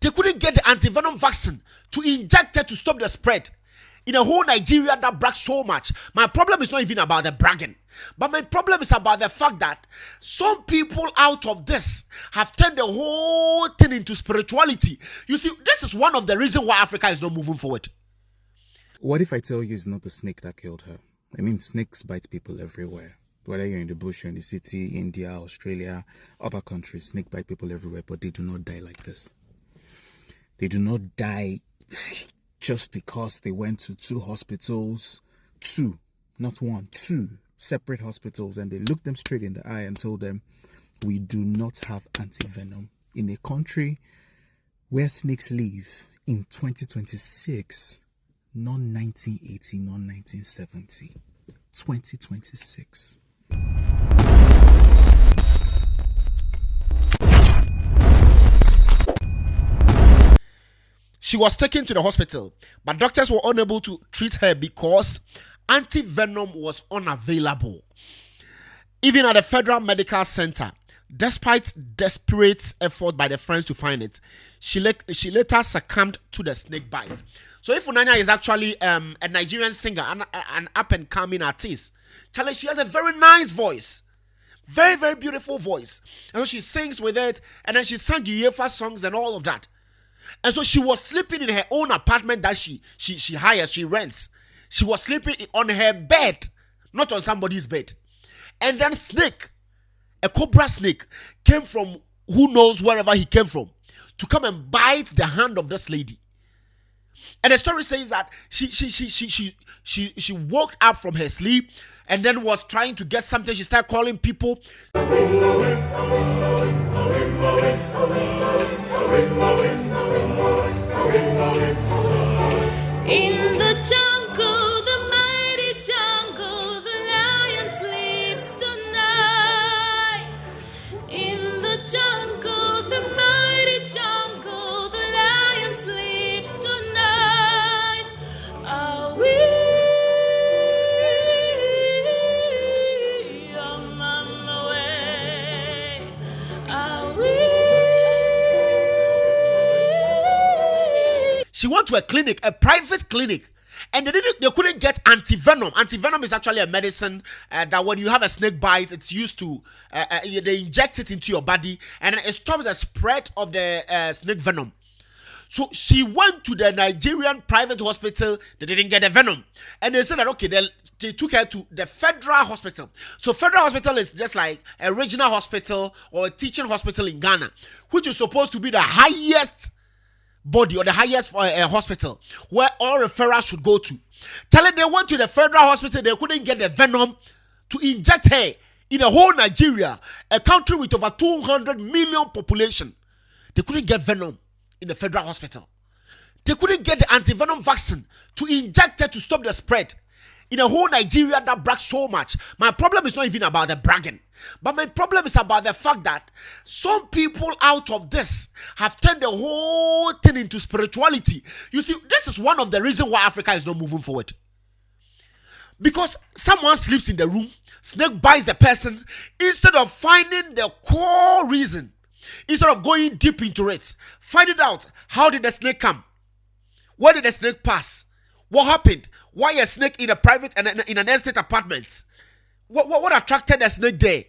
They couldn't get the anti-venom vaccine to inject it to stop the spread. In a whole Nigeria that brags so much. My problem is not even about the bragging, but my problem is about the fact that some people out of this have turned the whole thing into spirituality. You see, this is one of the reasons why Africa is not moving forward. What if I tell you it's not the snake that killed her? I mean, snakes bite people everywhere. Whether you're in the bush, you're in the city, India, Australia, other countries, snake bite people everywhere, but they do not die like this. They do not die just because they went to two hospitals, not one, two separate hospitals, and they looked them straight in the eye and told them, we do not have anti-venom in a country where snakes live in 2026, not 1980, not 1970, 2026. She was taken to the hospital, but doctors were unable to treat her because anti-venom was unavailable. Even at the Federal Medical Center, despite desperate effort by the friends to find it, she later succumbed to the snake bite. So Ifunanya is actually a Nigerian singer, an up-and-coming artist. Charlie, she has a very nice voice. Very, very beautiful voice. And so she sings with it, and then she sang UEFA songs and all of that. And so she was sleeping in her own apartment that she hires, she rents. She was sleeping on her bed, not on somebody's bed. And then snake, a cobra snake, came from who knows wherever he came from to come and bite the hand of this lady. And the story says that she woke up from her sleep and then was trying to get something. She started calling people. In the jungle, the mighty jungle, the lion sleeps tonight. In the jungle, the mighty jungle, the lion sleeps tonight. Are we on my way? Are we? She went to a clinic, a private clinic, and they couldn't get anti-venom. Anti-venom is actually a medicine that when you have a snake bite, it's used to, they inject it into your body, and it stops the spread of the snake venom. So she went to the Nigerian private hospital. They didn't get the venom, and they said that okay, they took her to the federal hospital. So federal hospital is just like a regional hospital or a teaching hospital in Ghana, which is supposed to be the highest body or the highest hospital where all referrals should go to. Tell her they went to the federal hospital, they couldn't get the venom to inject her in a whole Nigeria, a country with over 200 million population. They couldn't get venom in the federal hospital. They couldn't get the anti-venom vaccine to inject her to stop the spread. In a whole Nigeria that brags so much. My problem is not even about the bragging, but my problem is about the fact that some people out of this have turned the whole thing into spirituality. You see, this is one of the reasons why Africa is not moving forward. Because someone sleeps in the room, snake bites the person, instead of finding the core reason, instead of going deep into it, finding out how did the snake come? Where did the snake pass? What happened? Why a snake in a private and in an estate apartment? What attracted the snake there?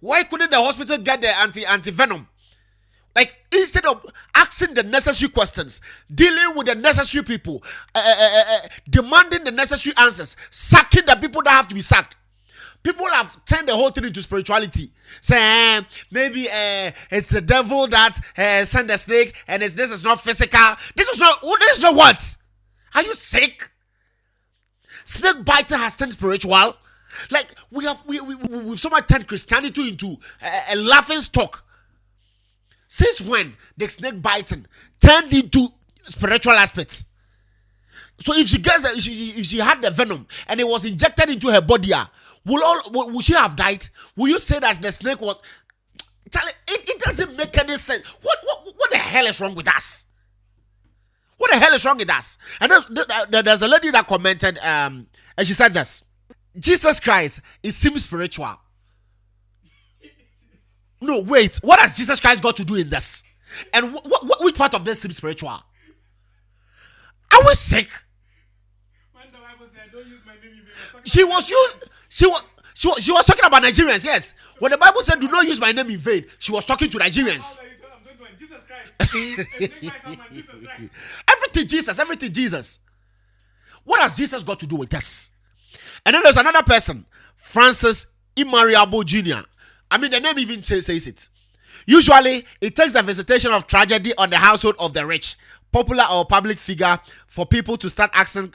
Why couldn't the hospital get the anti-venom? Like, instead of asking the necessary questions, dealing with the necessary people, demanding the necessary answers, sacking the people that have to be sacked. People have turned the whole thing into spirituality. Say, maybe it's the devil that sent the snake, and this is not physical. This is not what? Are you sick? Snake biting has turned spiritual. Like we've somehow turned Christianity into a laughing stock. Since when the snake biting turned into spiritual aspects? So if she had the venom and it was injected into her body, will she have died? Will you say that the snake was? Charlie, it doesn't make any sense. What the hell is wrong with us? What the hell is wrong with us? And there's a lady that commented, and she said this: Jesus Christ, it seems spiritual. No, wait. What has Jesus Christ got to do in this? And which part of this seems spiritual? Are we sick? When the Bible said, "Don't use my name in vain," She was talking about Nigerians. Yes, when the Bible said, "Do not use my name in vain," she was talking to Nigerians. I'm talking to Jesus Christ. Jesus Christ. Everything Jesus. What has Jesus got to do with this? And then there's another person, Francis Imariabo Jr. I mean, the name even says it. Usually, it takes the visitation of tragedy on the household of the rich, popular or public figure for people to start asking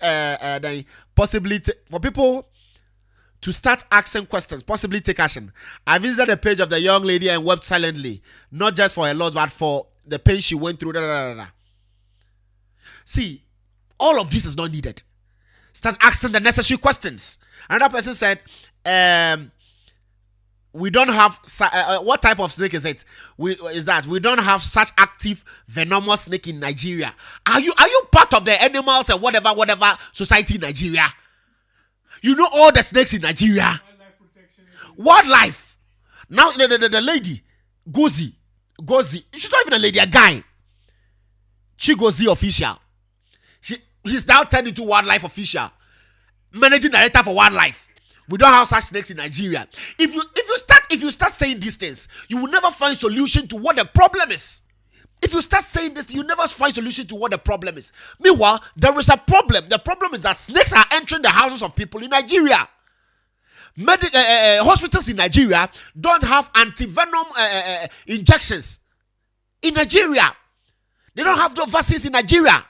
questions, possibly take action. I visited the page of the young lady and wept silently, not just for her loss, but for the pain she went through. See, all of this is not needed. Start asking the necessary questions. Another person said, we don't have what type of snake is it? We don't have such active venomous snake in Nigeria. Are you part of the animals and whatever society in Nigeria? You know all the snakes in Nigeria. Wildlife. Now the lady Gozi, she's not even a lady, a guy. Chigozi official. He's now turned into wildlife official, managing director for wildlife. We don't have such snakes in Nigeria. If you start saying these things, you will never find solution to what the problem is. If you start saying this, you never find solution to what the problem is. Meanwhile, there is a problem. The problem is that snakes are entering the houses of people in Nigeria. Hospitals in Nigeria don't have anti-venom injections. In Nigeria, they don't have the vaccines in Nigeria.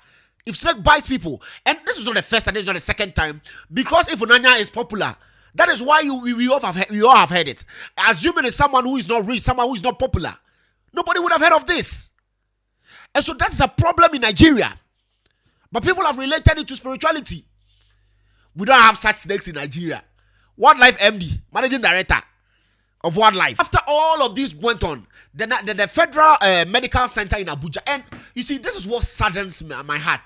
If snake bites people, and this is not the first and this is not the second time, because if Unanya is popular, that is why we all have heard it. Assuming it's someone who is not rich, someone who is not popular, nobody would have heard of this. And so that is a problem in Nigeria. But people have related it to spirituality. We don't have such snakes in Nigeria. Wildlife MD, managing director of wildlife. After all of this went on, the Federal Medical Center in Abuja, and you see, this is what saddens my heart,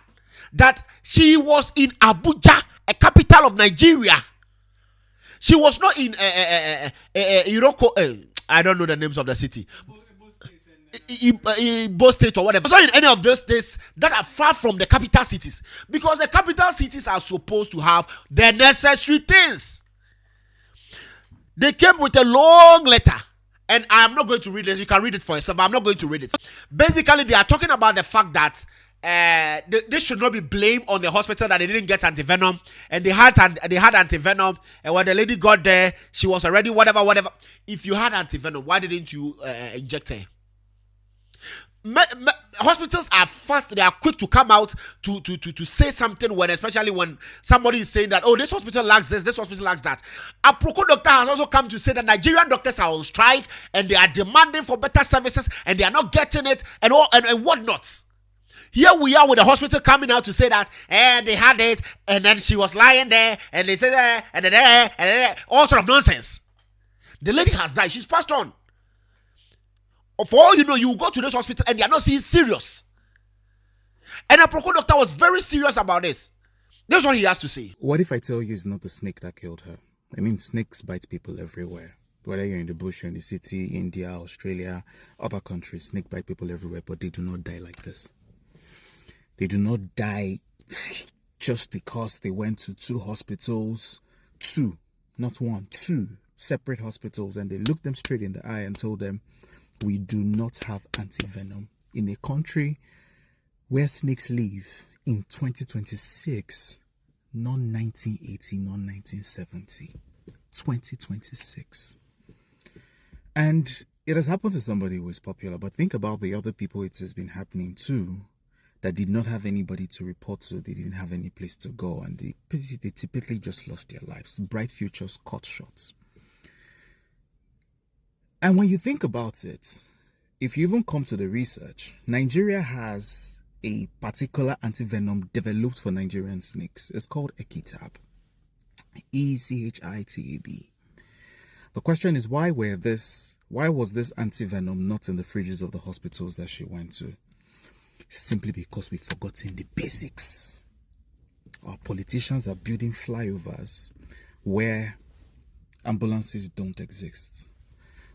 that she was in Abuja, a capital of Nigeria. She was not in Iroko. I don't know the names of the city. Both State or whatever. It's not in any of those states that are far from the capital cities, because the capital cities are supposed to have the necessary things. They came with a long letter, and I am not going to read it. You can read it for yourself, but I'm not going to read it. Basically, they are talking about the fact that this should not be blamed on the hospital that they didn't get antivenom, and they had antivenom, and when the lady got there, she was already whatever. If you had antivenom, why didn't you inject her? Hospitals are fast, they are quick to come out to say something, especially when somebody is saying that, oh, this hospital lacks this hospital lacks that. A Proko doctor has also come to say that Nigerian doctors are on strike and they are demanding for better services and they are not getting it and whatnot. Here we are with the hospital coming out to say that they had it, and then she was lying there, and they said and all sort of nonsense. The lady has died, she's passed on. For all you know, you will go to this hospital and they are not seeing serious. And a Proko doctor was very serious about this. This is what he has to say. What if I tell you it's not the snake that killed her? I mean, snakes bite people everywhere. Whether you're in the bush, you're in the city, India, Australia, other countries, snake bite people everywhere, but they do not die like this. They do not die just because they went to two hospitals, not one, two separate hospitals, and they looked them straight in the eye and told them, we do not have antivenom in a country where snakes live in 2026, not 1980, not 1970, 2026. And it has happened to somebody who is popular, but think about the other people it has been happening to that did not have anybody to report to, they didn't have any place to go, and they typically just lost their lives. Bright futures cut short. And when you think about it, if you even come to the research, Nigeria has a particular antivenom developed for Nigerian snakes. It's called Echitab. ECHITAB. The question is, why was this antivenom not in the fridges of the hospitals that she went to? Simply because we've forgotten the basics. Our politicians are building flyovers where ambulances don't exist,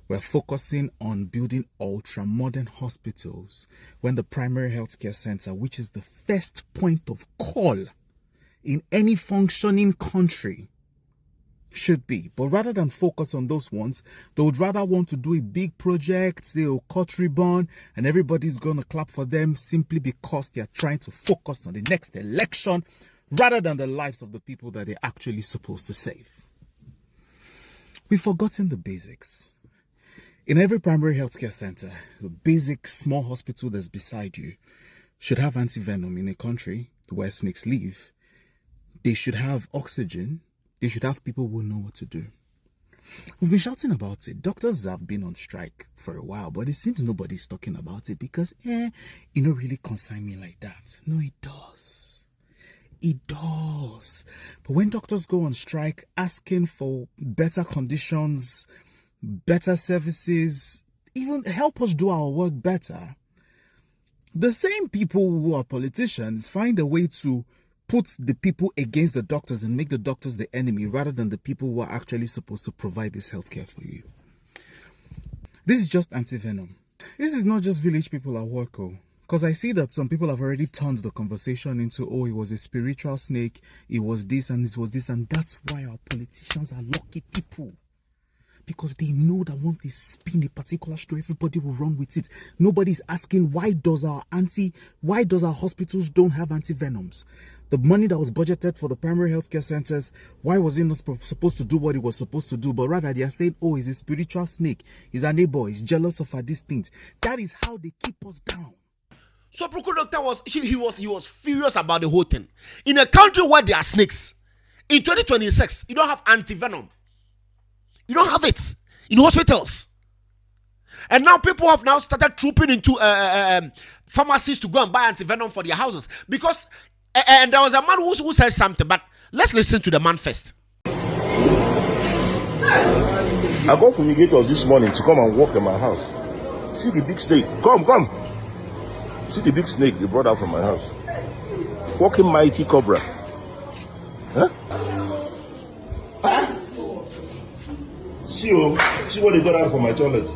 We're focusing on building ultra-modern hospitals when the primary healthcare center, which is the first point of call in any functioning country, should be. But rather than focus on those ones, they would rather want to do a big project, they'll cut ribbon, and everybody's going to clap for them simply because they're trying to focus on the next election rather than the lives of the people that they're actually supposed to save. We've forgotten the basics. In every primary healthcare center, the basic small hospital that's beside you should have antivenom. In a country where snakes live, they should have oxygen. They should have people who know what to do. We've been shouting about it. Doctors have been on strike for a while, but it seems nobody's talking about it because, it don't really concern me like that. No, it does. It does. But when doctors go on strike asking for better conditions, better services, even help us do our work better, the same people who are politicians find a way to put the people against the doctors and make the doctors the enemy rather than the people who are actually supposed to provide this healthcare for you. This is just anti-venom. This is not just village people at work, because I see that some people have already turned the conversation into, it was a spiritual snake, it was this and this was this, and that's why our politicians are lucky people. Because they know that once they spin a particular story, everybody will run with it. Nobody's asking why does our hospitals don't have antivenoms? The money that was budgeted for the primary healthcare centers, why was it not supposed to do what it was supposed to do? But rather they are saying, he's a spiritual snake, he's a neighbor, he's jealous of her, these things. That is how they keep us down. So Procure Doctor was furious about the whole thing. In a country where there are snakes, in 2026, you don't have antivenom. You don't have it in hospitals. And now people have now started trooping into pharmacies to go and buy antivenom for their houses. Because, and there was a man who said something, but let's listen to the man first. I got fumigators this morning to come and walk in my house. See the big snake. Come. See the big snake they brought out from my house. Walking mighty cobra. Huh? See what they got out from my toilet.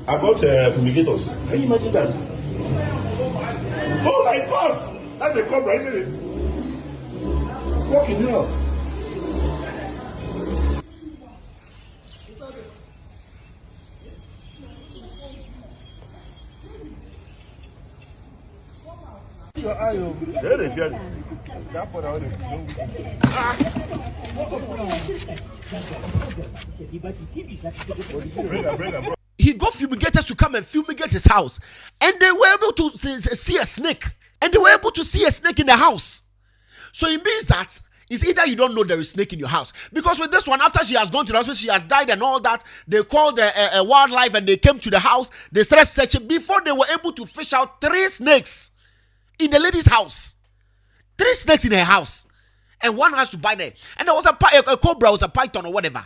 I got fumigators. Can you imagine that? Oh my God! That's a cobra, isn't it? Fucking hell. Your eye, they fear this. That part of He got fumigators to come and fumigate his house, and they were able to see a snake, and they were able to see a snake in the house. So it means that it's either you don't know there is snake in your house, because with this one, after she has gone to the hospital, she has died and all that, they called a wildlife and they came to the house. They started searching before they were able to fish out 3 snakes in the lady's house. 3 snakes in her house, and one has to buy there. And there was a cobra, was a python or whatever.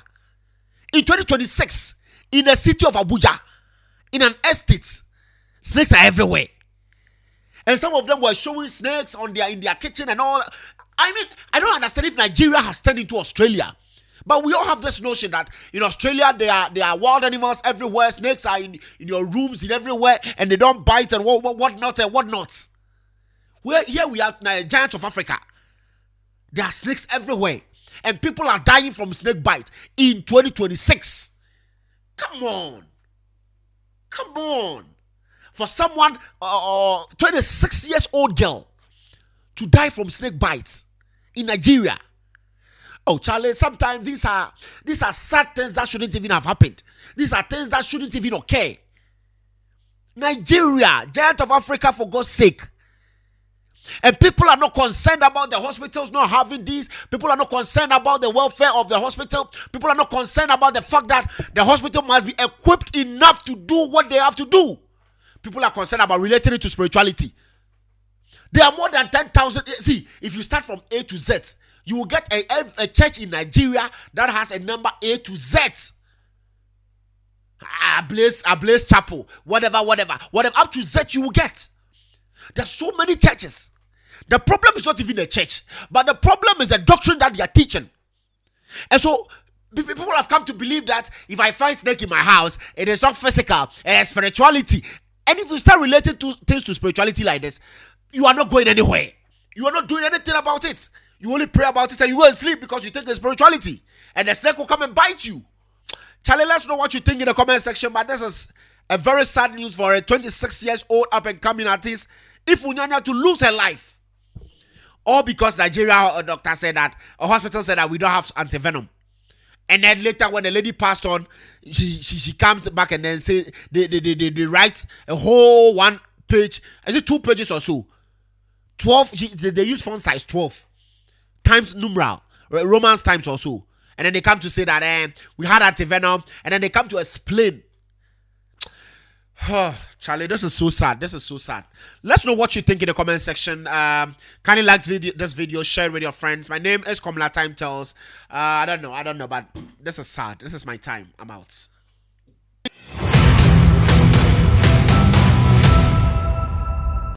In 2026, in the city of Abuja, in an estate, snakes are everywhere. And some of them were showing snakes in their kitchen and all. I mean, I don't understand if Nigeria has turned into Australia. But we all have this notion that in Australia, there are wild animals everywhere. Snakes are in your rooms, in everywhere, and they don't bite and whatnot. Here we are, giants of Africa. There are snakes everywhere. And people are dying from snake bite in 2026. Come on. For someone, 26 years old girl, to die from snake bites in Nigeria. Oh, Charlie, sometimes these are sad things that shouldn't even have happened. These are things that shouldn't even occur. Nigeria, giant of Africa, for God's sake. And people are not concerned about the hospitals not having these. People are not concerned about the welfare of the hospital. People are not concerned about the fact that the hospital must be equipped enough to do what they have to do. People are concerned about relating it to spirituality. There are more than 10,000. See, if you start from A to Z, you will get a church in Nigeria that has a number A to Z. A Blaze Chapel, whatever, up to Z you will get. There's so many churches. The problem is not even the church, but the problem is the doctrine that they are teaching. And so People have come to believe that if I find snake in my house, it is not physical, spirituality. And if you start relating to things to spirituality like this, you are not going anywhere. You are not doing anything about it. You only pray about it and you go and sleep because you think it's spirituality. And the snake will come and bite you. Charlie, let's know what you think in the comment section. But this is a very sad news for a 26 years old up and coming artist, Ifunyanya, to lose her life. All because Nigeria doctor said that, a hospital said that we don't have antivenom. And then later when the lady passed on, she comes back and then say they write a whole 1 page, is it 2 pages or so? 12, they use font size 12 times numeral, Romans times or so. And then they come to say that we had antivenom, and then they come to explain. Charlie, this is so sad. This is so sad. Let's know what you think in the comment section. Kindly like this video, share it with your friends. My name is Komla Time Tells. I don't know, but this is sad. This is my time. I'm out.